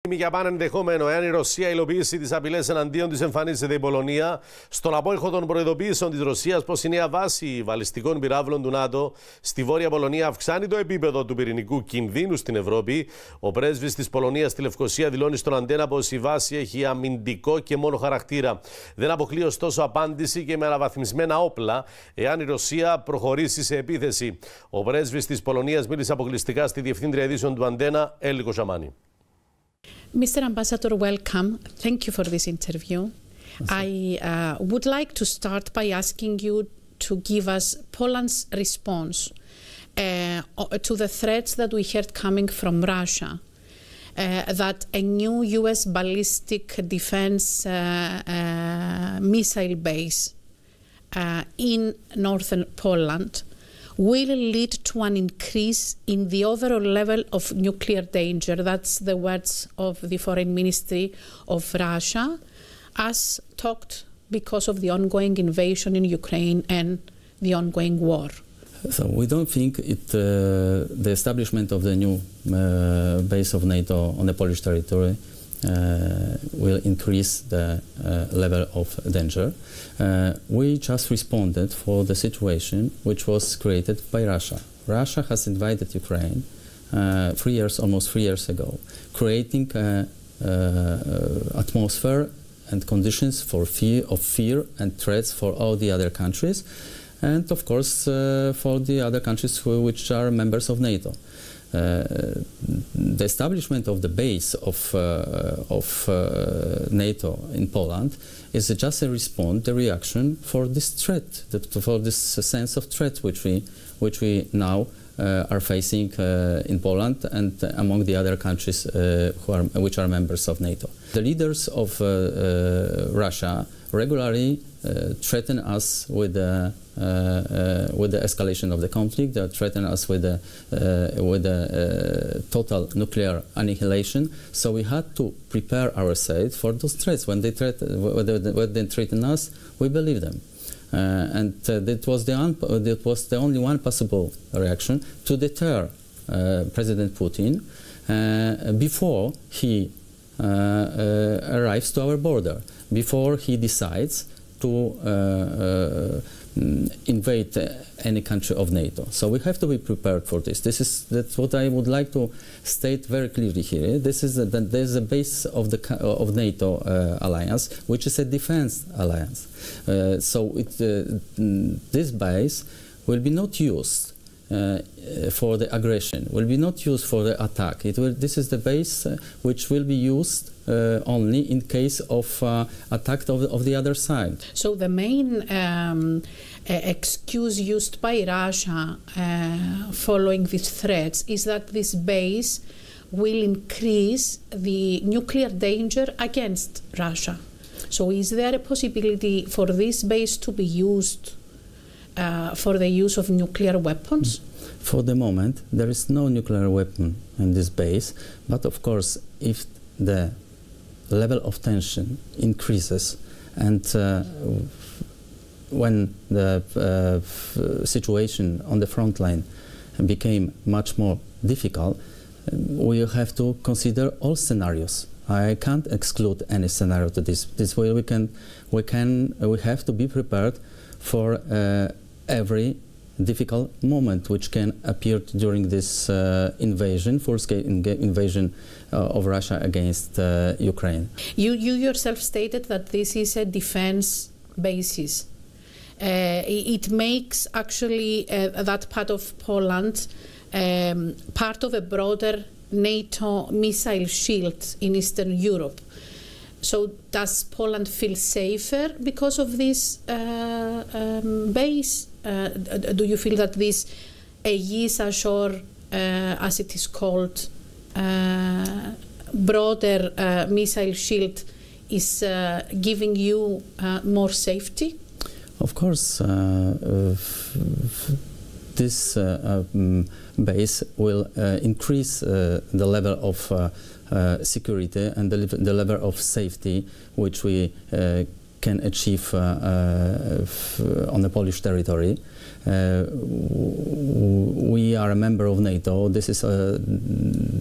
Για πάνε ενδεχόμενο, εάν η Ρωσία υλοποιήσει τις απειλές εναντίον της, εμφανίζεται η Πολωνία στον απόϊχο των προειδοποιήσεων της Ρωσίας πως η νέα βάση βαλιστικών πυράβλων του ΝΑΤΟ στη Βόρεια Πολωνία αυξάνει το επίπεδο του πυρηνικού κινδύνου στην Ευρώπη. Ο πρέσβης της Πολωνίας στη Λευκοσία δηλώνει στον Αντένα πως η βάση έχει αμυντικό και μόνο χαρακτήρα. Δεν αποκλείει ωστόσο απάντηση και με αναβαθμισμένα όπλα εάν η Ρωσία προχωρήσει σε επίθεση. Ο πρέσβης της Πολωνίας μίλησε αποκλειστικά στη Διευθύντρια Ειδήσεων του Αντένα, Έλλικο Σαμάνη. Mr. Ambassador, welcome. Thank you for this interview. I would like to start by asking you to give us Poland's response to the threats that we heard coming from Russia, that a new US ballistic defense missile base in northern Poland will lead to an increase in the overall level of nuclear danger. That's the words of the Foreign Ministry of Russia, as talked because of the ongoing invasion in Ukraine and the ongoing war. So we don't think the establishment of the new base of NATO on the Polish territory will increase the level of danger. We just responded for the situation which was created by Russia. Russia has invaded Ukraine almost 3 years ago, creating atmosphere and conditions for fear and threats for all the other countries, and of course for the other countries which are members of NATO. The establishment of the base of NATO in Poland is just a response, the reaction for this threat, for this sense of threat which we now are facing in Poland and among the other countries which are members of NATO. The leaders of Russia regularly threaten us with the escalation of the conflict. They threaten us with the total nuclear annihilation. So we had to prepare ourselves for those threats. When they threaten us, we believe them. And that was the only one possible reaction to deter President Putin before he arrives to our border, before he decides to invade any country of NATO. So we have to be prepared for this. That's what I would like to state very clearly here. There's a base of NATO alliance, which is a defense alliance. So this base will be not used for the aggression, will be not used for the attack. This is the base which will be used only in case of attack of the other side. So the main excuse used by Russia following these threats is that this base will increase the nuclear danger against Russia. So is there a possibility for this base to be used for the use of nuclear weapons? For the moment, there is no nuclear weapon in this base, but of course, if the level of tension increases and when the situation on the front line became much more difficult, we have to consider all scenarios. I can't exclude any scenario to this. This way we have to be prepared for every difficult moment which can appear during this invasion, full-scale invasion of Russia against Ukraine. You yourself stated that this is a defense basis. It makes actually that part of Poland part of a broader NATO missile shield in Eastern Europe. So does Poland feel safer because of this base? Do you feel that this Aegis Ashore, as it is called, broader missile shield is giving you more safety? Of course, this base will increase the level of security and the level of safety which we can achieve on the Polish territory. We are a member of NATO. This is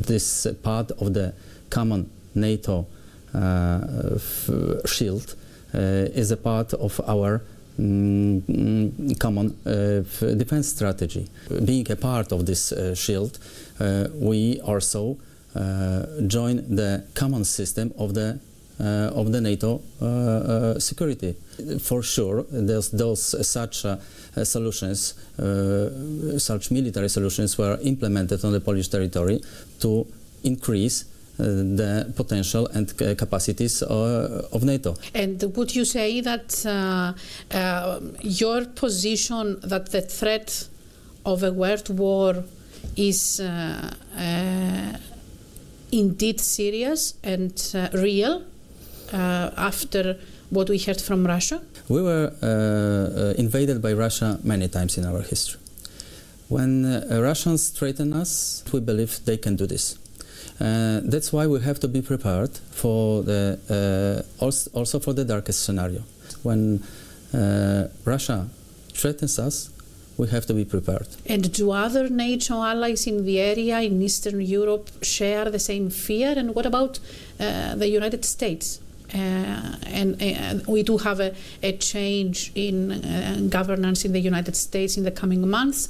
this part of the common NATO shield is a part of our common defense strategy. Being a part of this shield, we also join the common system of the NATO security. For sure, such solutions, such military solutions were implemented on the Polish territory to increase the potential and capacities of NATO. And would you say that your position that the threat of a world war is indeed serious and real after what we heard from Russia? We were invaded by Russia many times in our history. When Russians threaten us, we believe they can do this. That's why we have to be prepared for also for the darkest scenario. When Russia threatens us, we have to be prepared. And do other NATO allies in the area, in Eastern Europe, share the same fear? And what about the United States? And we do have a change in governance in the United States in the coming months.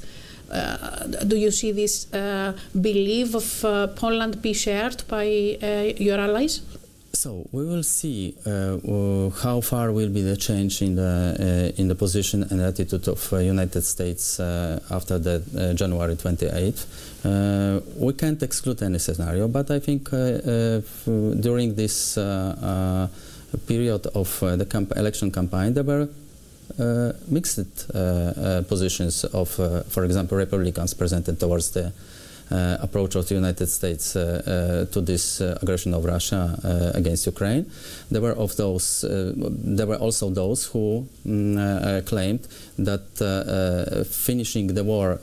Do you see this belief of Poland be shared by your allies? So we will see how far will be the change in the position and attitude of United States after the January 28th. We can't exclude any scenario, but I think during this period of the election campaign, there were mixed positions of, for example, Republicans presented towards the approach of the United States to this aggression of Russia against Ukraine. There were also those who claimed that finishing the war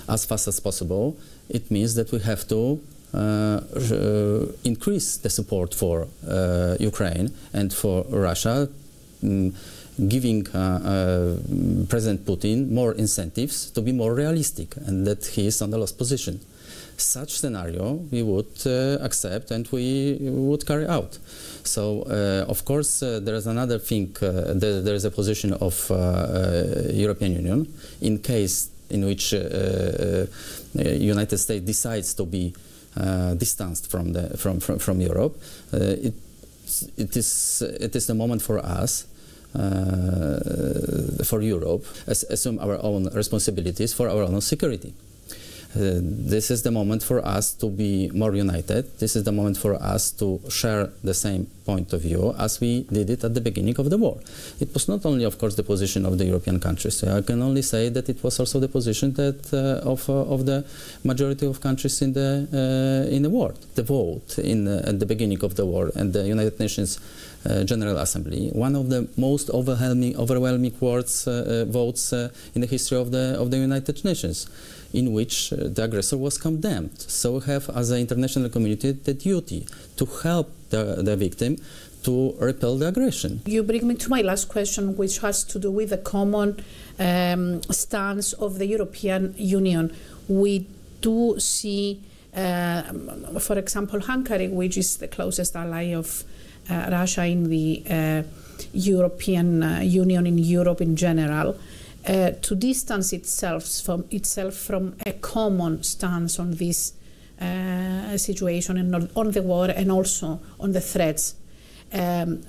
as fast as possible, it means that we have to increase the support for Ukraine and for Russia, giving President Putin more incentives to be more realistic, and that he is on the lost position. Such scenario we would accept and we would carry out. So, of course, there is another thing, there is a position of European Union in case in which United States decides to be distanced from Europe. It is the moment for us, for Europe, assume our own responsibilities for our own security. This is the moment for us to be more united. This is the moment for us to share the same point of view as we did it at the beginning of the war. It was not only, of course, the position of the European countries. I can only say that it was also the position that of the majority of countries in the world. The vote at the beginning of the war and the United Nations General Assembly, one of the most overwhelming votes in the history of the United Nations, in which the aggressor was condemned. So we have, as an international community, the duty to help the victim to repel the aggression. You bring me to my last question, which has to do with the common stance of the European Union. We do see, for example, Hungary, which is the closest ally of Russia in the European Union, in Europe in general, to distance itself from a common stance on this situation and on the war and also on the threats.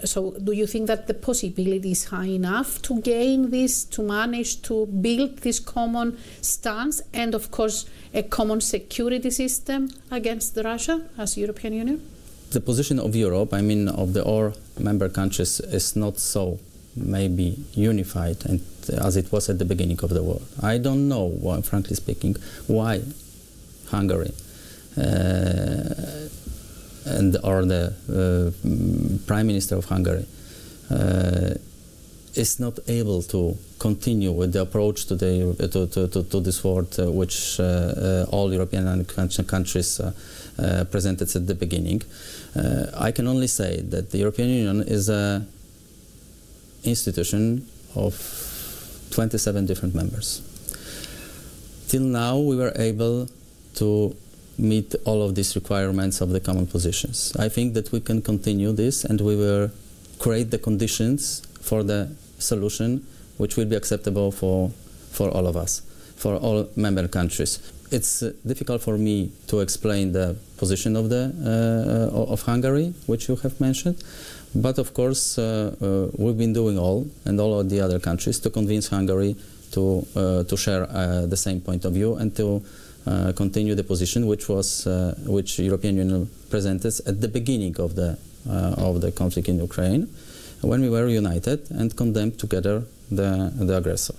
So do you think that the possibility is high enough to gain this, to manage to build this common stance and, of course, a common security system against Russia as European Union? The position of Europe, I mean of the all member countries, is not so maybe unified and as it was at the beginning of the war. I don't know, frankly speaking, why Hungary or the Prime Minister of Hungary is not able to continue with the approach to this war which all European countries presented at the beginning. I can only say that the European Union is an institution of 27 different members. Till now we were able to meet all of these requirements of the common positions. I think that we can continue this, and we will create the conditions for the solution which will be acceptable for all of us, for all member countries. It's difficult for me to explain the position of of Hungary, which you have mentioned, but of course we've been doing all of the other countries to convince Hungary to share the same point of view and to continue the position which European Union presented at the beginning of the conflict in Ukraine, when we were united and condemned together the aggressor.